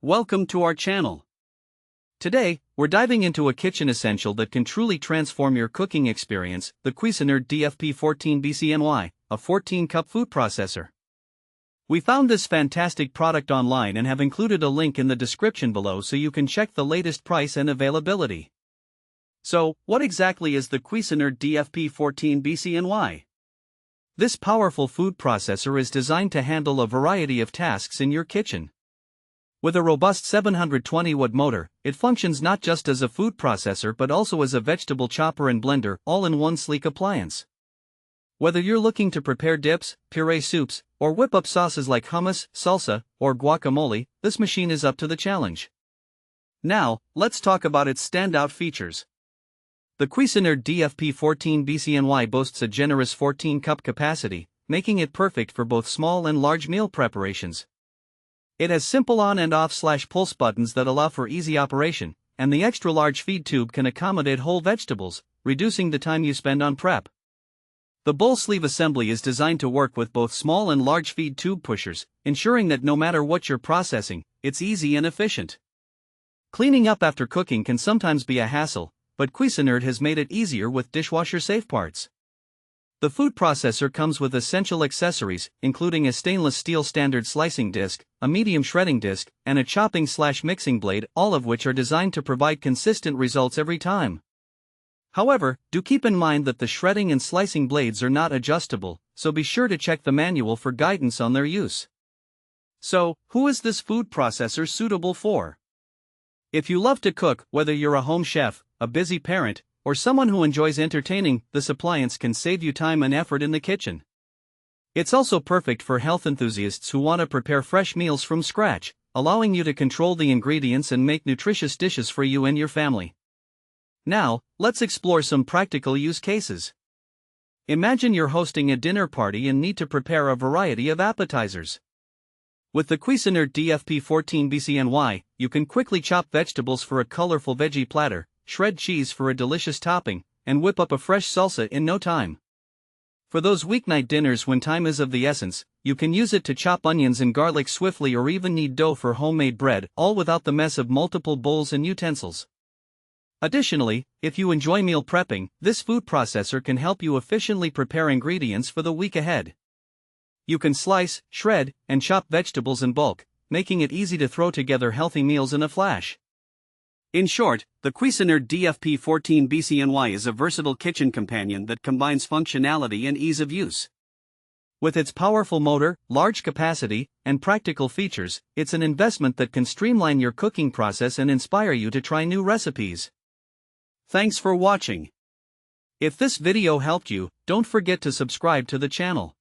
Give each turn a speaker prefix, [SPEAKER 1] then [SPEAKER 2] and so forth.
[SPEAKER 1] Welcome to our channel. Today, we're diving into a kitchen essential that can truly transform your cooking experience, the Cuisinart DFP-14BCNY, a 14-cup food processor. We found this fantastic product online and have included a link in the description below so you can check the latest price and availability. So, what exactly is the Cuisinart DFP-14BCNY? This powerful food processor is designed to handle a variety of tasks in your kitchen. With a robust 720-watt motor, it functions not just as a food processor but also as a vegetable chopper and blender, all in one sleek appliance. Whether you're looking to prepare dips, puree soups, or whip up sauces like hummus, salsa, or guacamole, this machine is up to the challenge. Now, let's talk about its standout features. The Cuisinart DFP-14BCNY boasts a generous 14-cup capacity, making it perfect for both small and large meal preparations. It has simple on and off/pulse buttons that allow for easy operation, and the extra-large feed tube can accommodate whole vegetables, reducing the time you spend on prep. The bowl sleeve assembly is designed to work with both small and large feed tube pushers, ensuring that no matter what you're processing, it's easy and efficient. Cleaning up after cooking can sometimes be a hassle, but Cuisinart has made it easier with dishwasher-safe parts. The food processor comes with essential accessories, including a stainless steel standard slicing disc, a medium shredding disc, and a chopping/mixing blade, all of which are designed to provide consistent results every time. However, do keep in mind that the shredding and slicing blades are not adjustable, so be sure to check the manual for guidance on their use. So, who is this food processor suitable for? If you love to cook, whether you're a home chef, a busy parent, or someone who enjoys entertaining, this appliance can save you time and effort in the kitchen. It's also perfect for health enthusiasts who want to prepare fresh meals from scratch, allowing you to control the ingredients and make nutritious dishes for you and your family. Now, let's explore some practical use cases. Imagine you're hosting a dinner party and need to prepare a variety of appetizers. With the Cuisinart DFP-14BCNY, you can quickly chop vegetables for a colorful veggie platter, shred cheese for a delicious topping, and whip up a fresh salsa in no time. For those weeknight dinners when time is of the essence, you can use it to chop onions and garlic swiftly or even knead dough for homemade bread, all without the mess of multiple bowls and utensils. Additionally, if you enjoy meal prepping, this food processor can help you efficiently prepare ingredients for the week ahead. You can slice, shred, and chop vegetables in bulk, making it easy to throw together healthy meals in a flash. In short, the Cuisinart DFP-14BCNY is a versatile kitchen companion that combines functionality and ease of use. With its powerful motor, large capacity, and practical features, it's an investment that can streamline your cooking process and inspire you to try new recipes. Thanks for watching. If this video helped you, don't forget to subscribe to the channel.